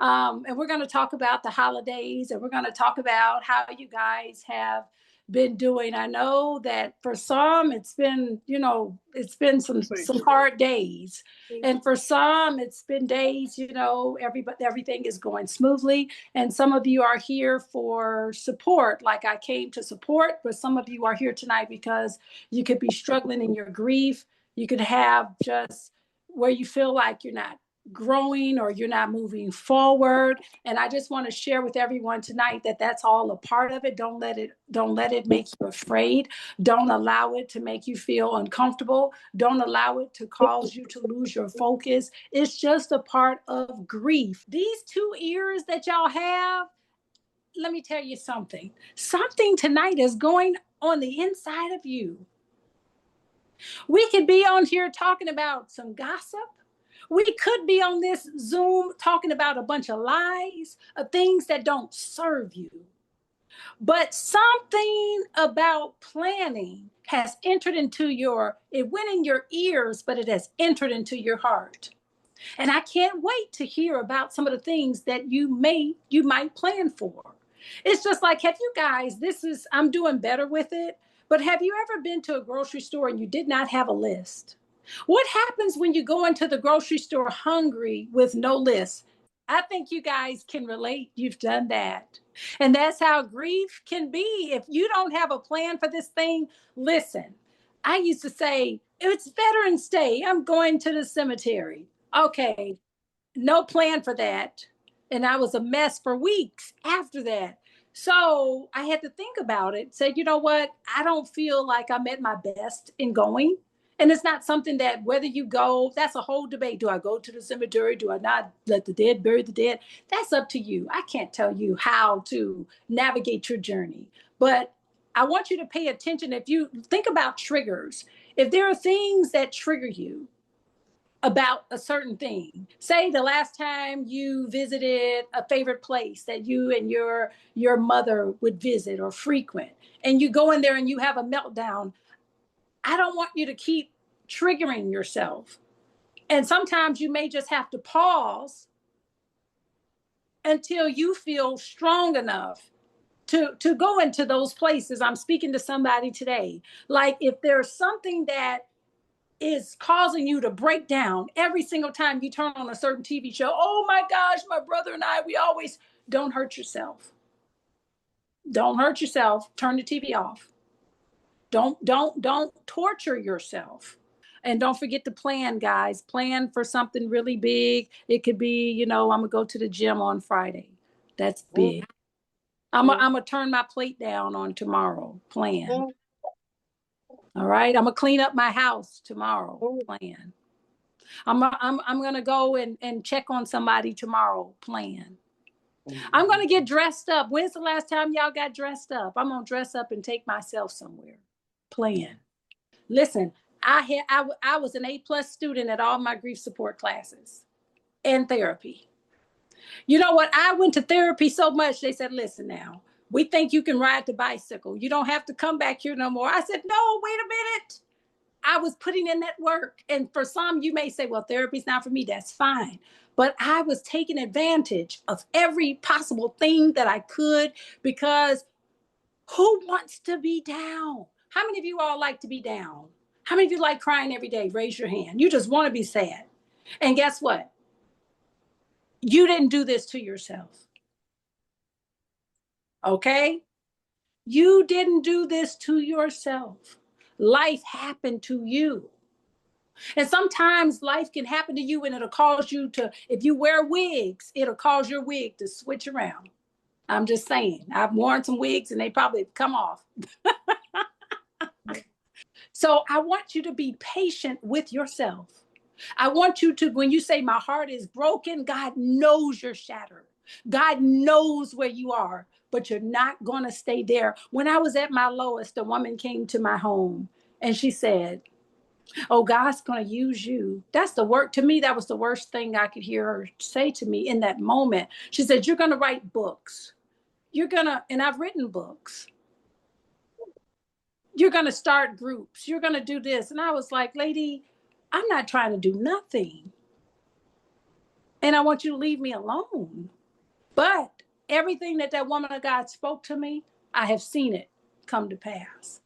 And we're going to talk about the holidays, and we're going to talk about how you guys have been doing. I know that for some it's been, it's been some hard days. And for some it's been days, everything is going smoothly. And some of you are here for support, like I came to support, but some of you are here tonight because you could be struggling in your grief. You could have just where you feel like you're not growing or you're not moving forward. And I just want to share with everyone tonight that that's all a part of it. Don't let it make you afraid. Don't allow it to make you feel uncomfortable. Don't allow it to cause you to lose your focus. It's just a part of grief. These 2 ears that y'all have, let me tell you something. Something tonight is going on the inside of you. We could be on here talking about some gossip. We could be on this Zoom talking about a bunch of lies, of things that don't serve you. But something about planning has entered into it went in your ears, but it has entered into your heart. And I can't wait to hear about some of the things that you might plan for. It's just like, have you guys, I'm doing better with it, but have you ever been to a grocery store and you did not have a list? What happens when you go into the grocery store hungry with no list? I think you guys can relate. You've done that. And that's how grief can be. If you don't have a plan for this thing, listen, I used to say, it's Veterans Day. I'm going to the cemetery. Okay, no plan for that. And I was a mess for weeks after that. So I had to think about it, say, you know what? I don't feel like I'm at my best in going. And it's not something that whether you go, that's a whole debate. Do I go to the cemetery? Do I not let the dead bury the dead? That's up to you. I can't tell you how to navigate your journey. But I want you to pay attention. If you think about triggers, if there are things that trigger you about a certain thing, say the last time you visited a favorite place that you and your mother would visit or frequent, and you go in there and you have a meltdown, I don't want you to keep triggering yourself. And sometimes you may just have to pause until you feel strong enough to go into those places. I'm speaking to somebody today. Like if there's something that is causing you to break down every single time you turn on a certain TV show, oh my gosh, my brother and I, don't hurt yourself. Don't hurt yourself. Turn the TV off. Don't torture yourself. And don't forget to plan, guys. Plan for something really big. It could be, I'm going to go to the gym on Friday. That's big. I'm going to turn my plate down on tomorrow. Plan. All right. I'm going to clean up my house tomorrow. Plan. I'm going to go and check on somebody tomorrow. Plan. I'm going to get dressed up. When's the last time y'all got dressed up? I'm going to dress up and take myself somewhere. Plan. Listen, I was an A+ student at all my grief support classes and therapy. You know what? I went to therapy so much, they said, listen now, we think you can ride the bicycle. You don't have to come back here no more. I said, no, wait a minute. I was putting in that work. And for some, you may say, well, therapy's not for me. That's fine. But I was taking advantage of every possible thing that I could, because who wants to be down? How many of you all like to be down? How many of you like crying every day? Raise your hand. You just want to be sad. And guess what? You didn't do this to yourself. Okay? You didn't do this to yourself. Life happened to you. And sometimes life can happen to you and it'll cause you to, if you wear wigs, it'll cause your wig to switch around. I'm just saying. I've worn some wigs and they probably come off. So I want you to be patient with yourself. I want you to, when you say my heart is broken, God knows you're shattered. God knows where you are, but you're not going to stay there. When I was at my lowest, a woman came to my home and she said, oh, God's going to use you. That's the work. To me, that was the worst thing I could hear her say to me in that moment. She said, you're going to write books. And I've written books. You're going to start groups. You're going to do this. And I was like, lady, I'm not trying to do nothing. and I want you to leave me alone. But everything that woman of God spoke to me, I have seen it come to pass.